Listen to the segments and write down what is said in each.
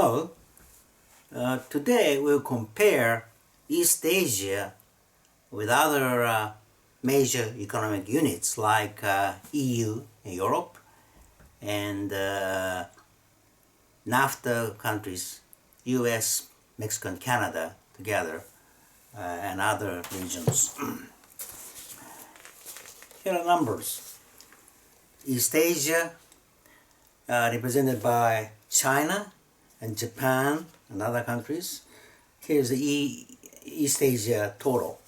Hello. Today we'll compare East Asia with other major economic units like EU in Europe and NAFTA countries, US, Mexico, and Canada together, and other regions. Here are numbers. East Asia represented by China and Japan and other countries. Here's the East Asia total.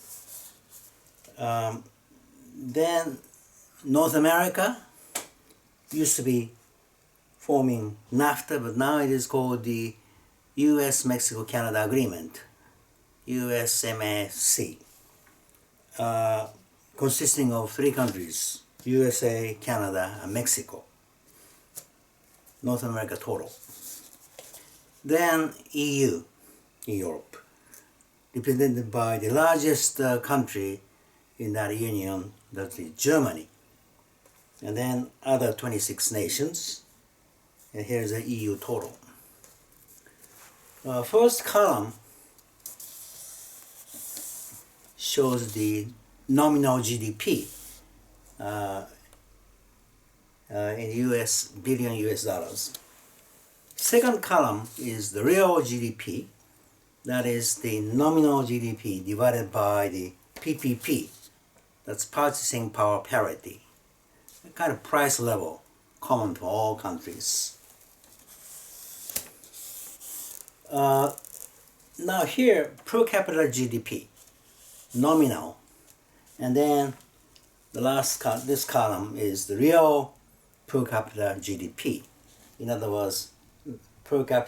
Then North America used to be forming NAFTA, but now it is called the US-Mexico-Canada Agreement, USMAC, consisting of three countries, USA, Canada, and Mexico. North America total. Then EU in Europe, represented by the largest country in that union, that's Germany. And then other 26 nations. And here's the EU total. First column shows the nominal GDP in billion US dollars. Second column is the real GDP, that is the nominal GDP divided by the PPP, that's purchasing power parity, a kind of price level common to all countries. Now here, per capita GDP, nominal, and then this column is the real per capita GDP. In other words,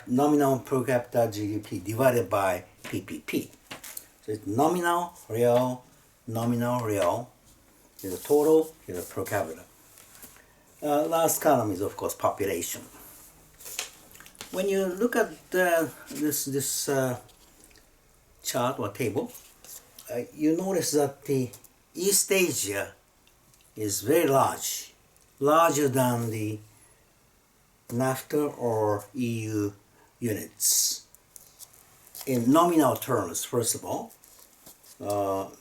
nominal per capita GDP divided by PPP. So it's nominal, real, is the total, is the per capita. Last column is of course population. When you look at this chart or table, you notice that the East Asia is very large, larger than the NAFTA or EU units. In nominal terms, first of all, total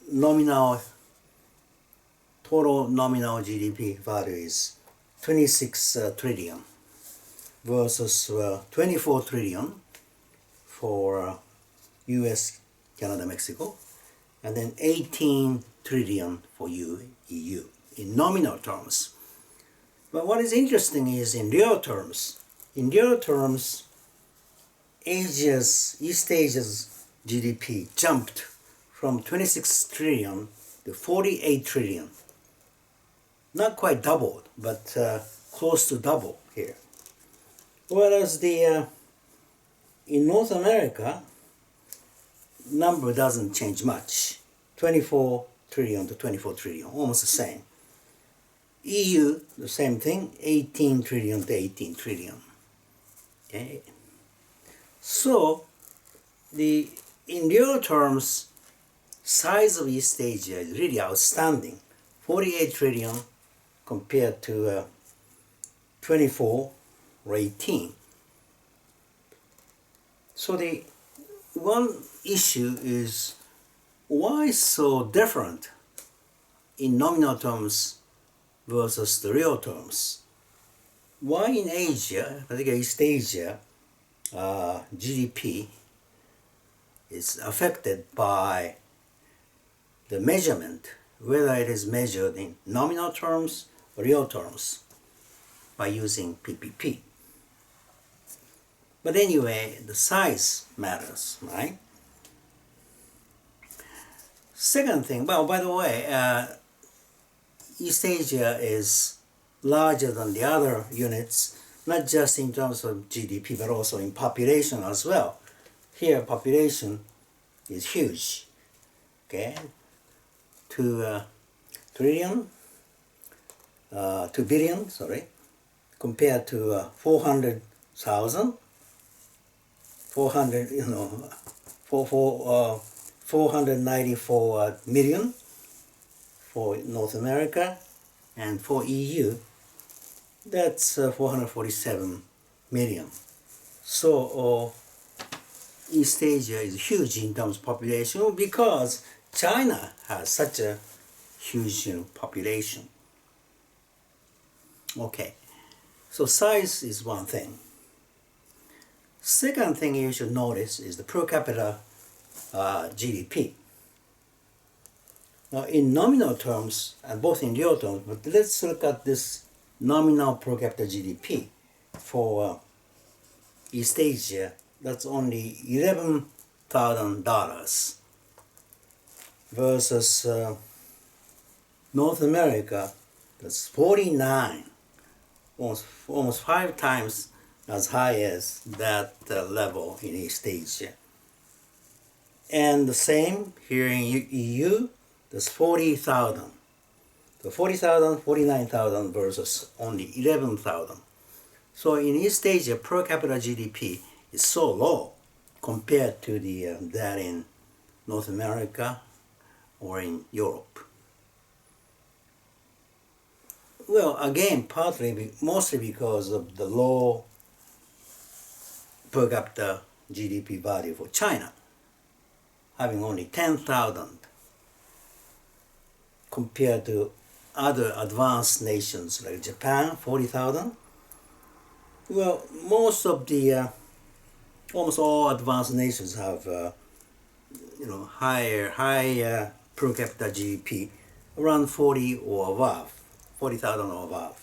nominal GDP value is 26 trillion versus 24 trillion for US, Canada, Mexico, and then 18 trillion for EU in nominal terms. But what is interesting is in real terms. In real terms, East Asia's GDP jumped from 26 trillion to 48 trillion. Not quite doubled, but close to double here. Whereas in North America, number doesn't change much. 24 trillion to 24 trillion, almost the same. EU, the same thing, 18 trillion to 18 trillion. Okay. So, in real terms, size of East Asia is really outstanding. 48 trillion compared to 24 or 18. So the one issue is why so different in nominal terms versus the real terms? Why in Asia, particularly East Asia, GDP is affected by the measurement, whether it is measured in nominal terms or real terms by using PPP. But anyway, the size matters, right? Second thing, well, by the way, East Asia is larger than the other units, not just in terms of GDP, but also in population as well. Here, population is huge, okay? 2 billion, compared to 494 million for North America, and for EU, that's 447 million. So East Asia is huge in terms of population because China has such a huge population. Okay, so size is one thing. Second thing you should notice is the per capita GDP. Now in nominal terms, and both in real terms, but let's look at this nominal per capita GDP for East Asia. That's only $11,000 versus North America, that's 49, almost 5 times as high as that level in East Asia. And the same here in EU, that's 40,000. So 40,000, 49,000 versus only 11,000. So in East Asia, per capita GDP is so low compared to that in North America or in Europe. Well, again, mostly because of the low per capita GDP value for China, having only 10,000 compared to other advanced nations like Japan, 40,000. Well, almost all advanced nations have higher per capita GDP, around 40 or above, 40,000 or above,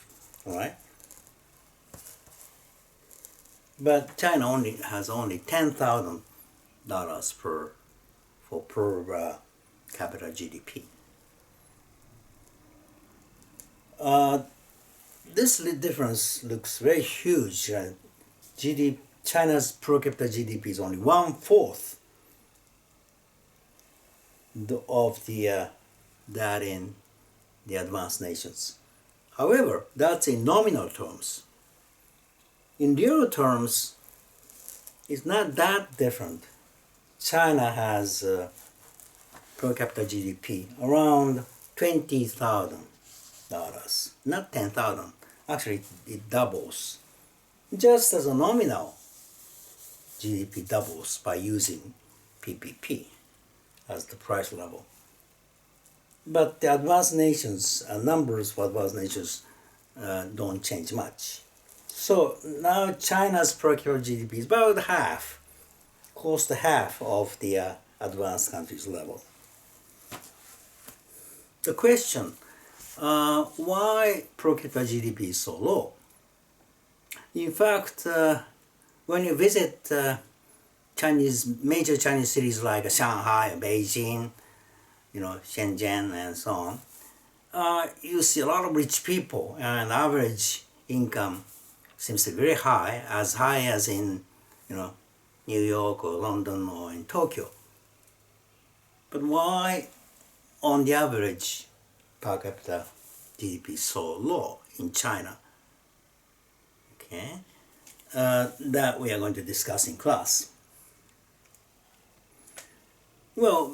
all right? But China has only $10,000 per capita GDP. This difference looks very huge. China's per capita GDP is only 1/4 of that in the advanced nations. However, that's in nominal terms. In real terms, it's not that different. China has per capita GDP around $20,000, not 10,000. Actually, it doubles. Just as a nominal GDP doubles by using PPP as the price level. But the advanced nations, numbers for advanced nations don't change much. So now China's per capita GDP is about half, close to half of the advanced countries' level. The question, why per capita GDP is so low? In fact, when you visit major Chinese cities like Shanghai, Beijing, Shenzhen and so on, you see a lot of rich people, and average income seems to be very high as in New York or London or in Tokyo. But why, on the average, per capita GDP is so low in China? Okay, that we are going to discuss in class. Well,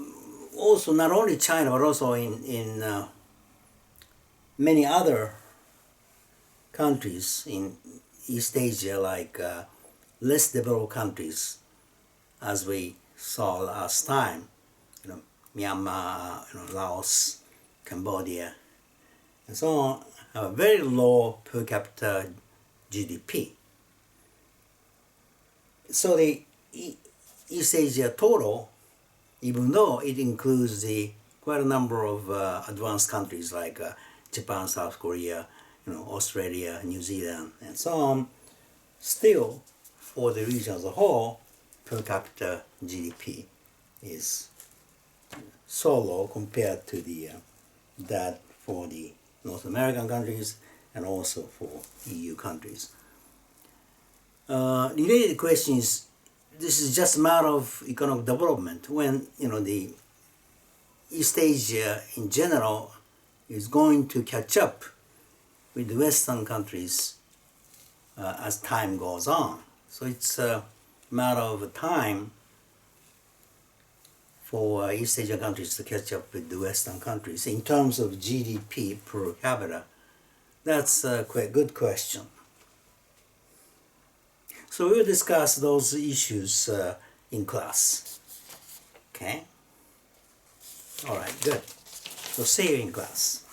also not only China, but also in many other countries in East Asia, like less developed countries, as we saw last time, Myanmar, Laos, Cambodia, and so on, have a very low per capita GDP. So the East Asia total, even though it includes quite a number of advanced countries like Japan, South Korea, Australia, New Zealand, and so on, still, for the region as a whole, per capita GDP is so low compared to that for the North American countries and also for EU countries. Related question is, this is just a matter of economic development when the East Asia in general is going to catch up with the Western countries as time goes on. So it's a matter of time for East Asian countries to catch up with the Western countries in terms of GDP per capita. That's a quite good question. So we'll discuss those issues in class. Okay? Alright, good. So see you in class.